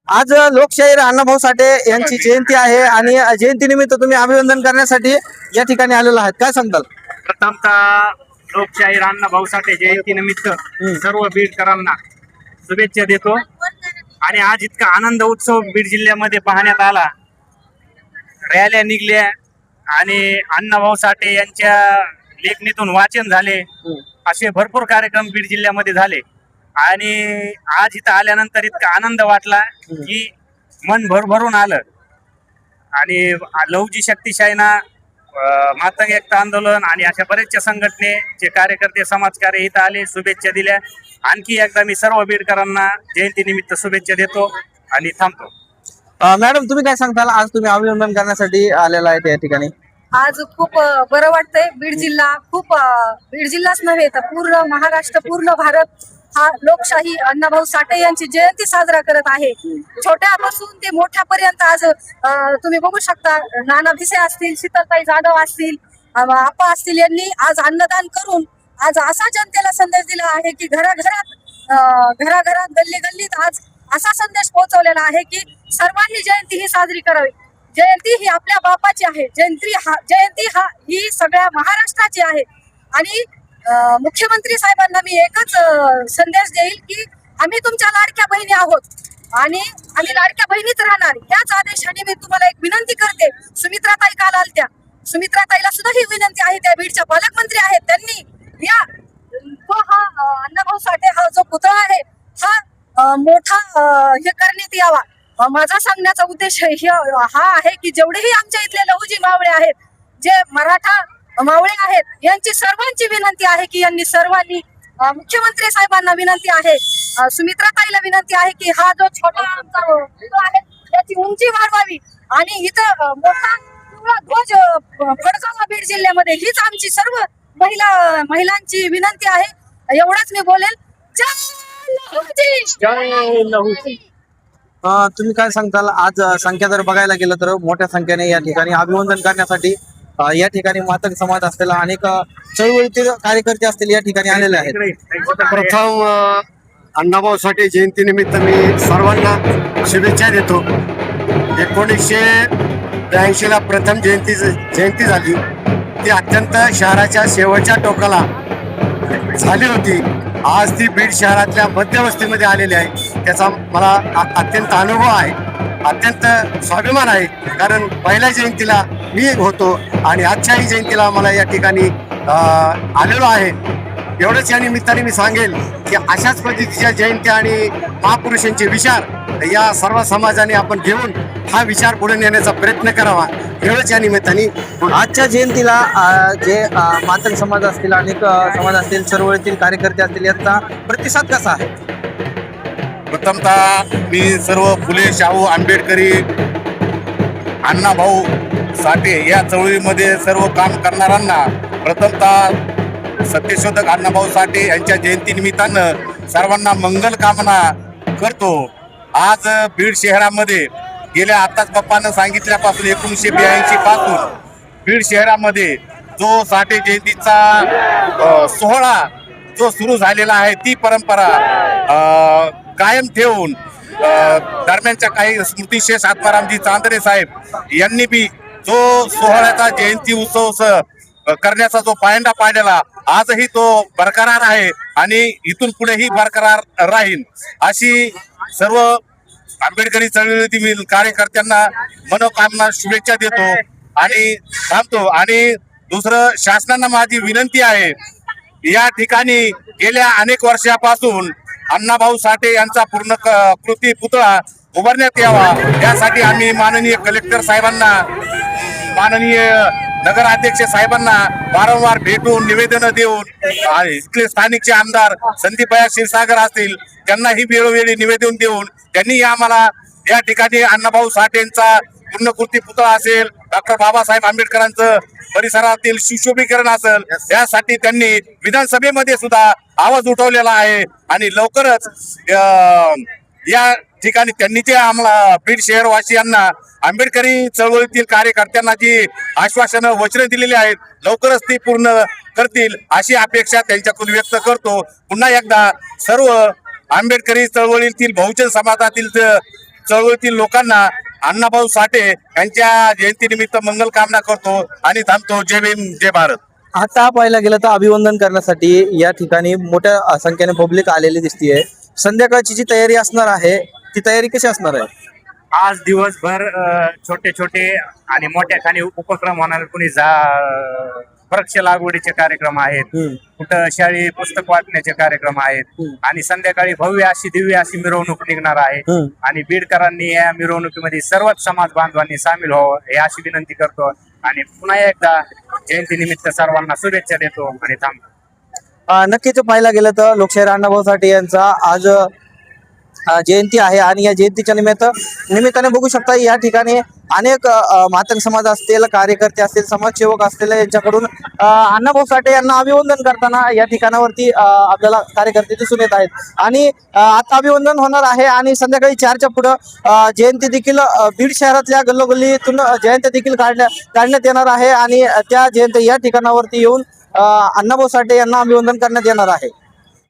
आज लोकशाहीर अण्णाभाऊ साठे यांची जयंती आहे आणि जयंतीनिमित्त तुम्ही अभिवादन करण्यासाठी या ठिकाणी आलेलो आहात, काय सांगताल? प्रथमतः लोकशाहीर अण्णाभाऊ साठे जयंतीनिमित्त सर्व बीडकरांना शुभेच्छा देतो। आणि आज इतका आनंद उत्सव बीड जिल्ह्यामध्ये पाहण्यात आला, रॅल्या निघल्या आणि अण्णाभाऊ साठे यांच्या लेखणीतून वाचन झाले, असे भरपूर कार्यक्रम बीड जिल्ह्यामध्ये झाले। आणि आज इथं आल्यानंतर इतका आनंद वाटला की मन भरभरून आलं। आणि लवजी शक्तिशाहीना मातंग एकता आंदोलन आणि अशा बरेचशा संघटनेचे कार्यकर्ते समाजकार्य इथं आले, शुभेच्छा दिल्या। आणखी एकदा मी सर्व बीडकरांना जयंतीनिमित्त शुभेच्छा देतो आणि थांबतो। मॅडम, तुम्ही काय सांगताल? आज तुम्ही अभिवादन करण्यासाठी आलेला आहे या ठिकाणी। आज खूप बरं वाटतंय। बीड जिल्हा बीड जिल्हाच नव्हे तर पूर्ण महाराष्ट्र, पूर्ण भारत हा लोकशाही अण्णाभाऊ साठे यांची जयंती साजरा करत आहे। छोट्यापासून ते मोठ्यापर्यंत आज तुम्ही बघू शकता, नाना भिसे असतील, शीतलताई जाधव असतील, आप्पा असतील, यांनी आज अन्नदान करून आज असा जनतेला संदेश दिला आहे की घराघरात गल्ली गल्लीत आज असा संदेश पोहोचवलेला आहे की सर्वांनी जयंती ही साजरी करावी। जयंती ही आपल्या बापाची आहे, जयंती ही सगळ्या महाराष्ट्राची आहे। आणि मुख्यमंत्री साहेबांना मी एकच संदेश देईल की आम्ही तुमच्या लाडक्या बहिणी आहोत आणि आम्ही लाडक्या बहिणीच राहणार। याच आदेशाने मी तुम्हाला एक विनंती करते, सुमित्राताई काल आलत्या, सुमित्राताईला सुद्धा ही विनंती आहे, त्या बीडच्या पालकमंत्री आहेत, त्यांनी हा अण्णाभाऊ साठे हा जो पुतळा आहे हा मोठा हे करण्यात यावा। माझा सांगण्याचा उद्देश हा आहे की जेवढेही आमच्या इथले लहुजी मावळे आहेत, जे मराठा मावळे आहेत, यांची सर्वांची विनंती आहे की यांनी सर्वांनी मुख्यमंत्री साहेबांना विनंती आहे, सुमित्राताईला विनंती आहे की हा जो छोटा पुतळा आहे त्याची उंची वाढवावी आणि इथं मोठा पिवळा ध्वज फडकावा बीड जिल्ह्यामध्ये, हीच आमची सर्व महिलांची विनंती आहे। एवढंच मी बोलेल। जय लहुजी। तुम्ही काय सांगताल? आज संख्या जर बघायला गेलं तर मोठ्या संख्येने या ठिकाणी अभिवादन करण्यासाठी या ठिकाणी मातंग समाज असतील, अनेक चळवळीतील कार्यकर्ते असतील, या ठिकाणी आलेले आहेत। प्रथम अण्णाभाऊ साठे जयंतीनिमित्त मी सर्वांना शुभेच्छा देतो। 1982 ला प्रथम जयंती झाली, ती अत्यंत शहराच्या शेवटच्या टोकाला झाली होती। आज ती बीड शहरातल्या मध्यवस्तीमध्ये आलेली आहे, त्याचा मला अत्यंत अनुभव आहे, अत्यंत स्वाभिमान आहे। कारण पहिल्या जयंतीला मी होतो आणि आजच्याही जयंतीला मला या ठिकाणी आलेलो आहे। एवढंच या निमित्ताने मी सांगेल की अशाच पद्धतीच्या जयंती आणि महापुरुषांचे विचार या सर्व समाजाने आपण घेऊन हा विचार पुढे नेण्याचा प्रयत्न करावा, एवढंच या निमित्ताने। आजच्या जयंतीला जे मातंग समाज असतील, अनेक समाज असतील, चळवळीतील कार्यकर्ते असतील, यांचा प्रतिसाद कसा आहे? प्रथमतः मी सर्व फुले शाहू आंबेडकरी अण्णाभाऊ साठे या चळवळीमध्ये सर्व काम करणाऱ्यांना प्रथमतः सत्यशोधक अण्णाभाऊ साठे यांच्या जयंतीनिमित्तानं सर्वांना मंगल कामना करतो। आज बीड शहरामध्ये गेल्या आताच पप्पानं सांगितल्यापासून 1982 पासून बीड शहरामध्ये जो साठे जयंतीचा सोहळा जो सुरू झालेला आहे, ती परंपरा कायम ठेवून दरम्यानच्या काही स्मृतिशेष आत्मारामजी चांदरे साहेब यांनी बी जो सोहळ्याचा जयंती उत्सव करण्याचा जो पायंडा पाडलेला, आजही तो बरकरार आहे आणि इथून पुढेही बरकरार राहील, अशी सर्व आंबेडकरी चळवळीतील कार्यकर्त्यांना मनोकामना शुभेच्छा देतो आणि थांबतो। आणि दुसरं, शासनाला माझी विनंती आहे, या ठिकाणी गेल्या अनेक वर्षापासून अण्णाभाऊ साठे यांचा पूर्ण कृती पुतळा उभारण्यात यावा, यासाठी आम्ही माननीय कलेक्टर साहेबांना, माननीय नगराध्यक्ष साहेबांना वारंवार भेटून निवेदन देऊन, इथले स्थानिकचे आमदार संदीपभाई क्षीरसागर असतील त्यांनाही वेळोवेळी निवेदन देऊन त्यांनी आम्हाला या ठिकाणी अण्णाभाऊ साठेंचा पूर्णकृती पुतळा असेल, डॉक्टर बाबासाहेब आंबेडकरांचं परिसरातील सुशोभीकरण असेल, यासाठी त्यांनी विधानसभेमध्ये सुद्धा आवाज उठवलेला आहे। आणि लवकरच या ठिकाणी त्यांनी जे आम्हाला बीड शहरवासियांना, आंबेडकरी चळवळीतील कार्यकर्त्यांना जी आश्वासनं, वचनं दिलेली आहेत, लवकरच ती पूर्ण करतील अशी अपेक्षा त्यांच्याकडून व्यक्त करतो। पुन्हा एकदा सर्व आंबेडकरी चळवळीतील बहुजन समाजातील चळवळीतील लोकांना अण्णाभाऊ साठे यांच्या जयंतीनिमित्त मंगल कामना करतो आणि थांबतो. जय भीम जय भारत. आता पाहायला गेलं तर अभिवंदन करण्यासाठी या ठिकाणी मोठ्या संख्येने पब्लिक आलेली दिसतीये. संध्याकाळची जी तयारी असणार आहे ती तयारी कशी असणार आहे? आज दिवसभर छोटे छोटे आणि मोठ्या खाणी उपक्रम होणार. कुणी वृक्ष लागवडीचे कार्यक्रम आहेत, कुठं शाळी पुस्तक वाटण्याचे कार्यक्रम आहेत आणि संध्याकाळी भव्य अशी दिव्य अशी मिरवणूक निघणार आहे. आणि बीडकरांनी या मिरवणुकीमध्ये सर्वच समाज बांधवांनी सामील व्हावं हे अशी विनंती करतो आणि पुन्हा एकदा जयंती निमित्त सर्वांना शुभेच्छा देतो आणि थांबतो. नक्कीच पाहायला गेलं तर लोकशाहीर अण्णाभाऊ साठे यांचा आज जयंती आहे आणि या जयंतीच्या निमित्ताने बघू शकता या ठिकाणी अनेक मातंग समाज असतील, कार्यकर्ते असतील, समाजसेवक असतील यांच्याकडून अण्णाभाऊ साठे यांना अभिवंदन करताना या ठिकाणावरती आपल्याला कार्यकर्ते दिसून येत आहेत. आणि आता अभिवंदन होणार आहे आणि संध्याकाळी 4च्या पुढं जयंती देखील बीड शहरातल्या गल्लोगल्लीतून जयंती देखील काढण्यात येणार आहे आणि त्या जयंती या ठिकाणावरती येऊन अण्णाभाऊ साठे यांना अभिवंदन करण्यात येणार आहे.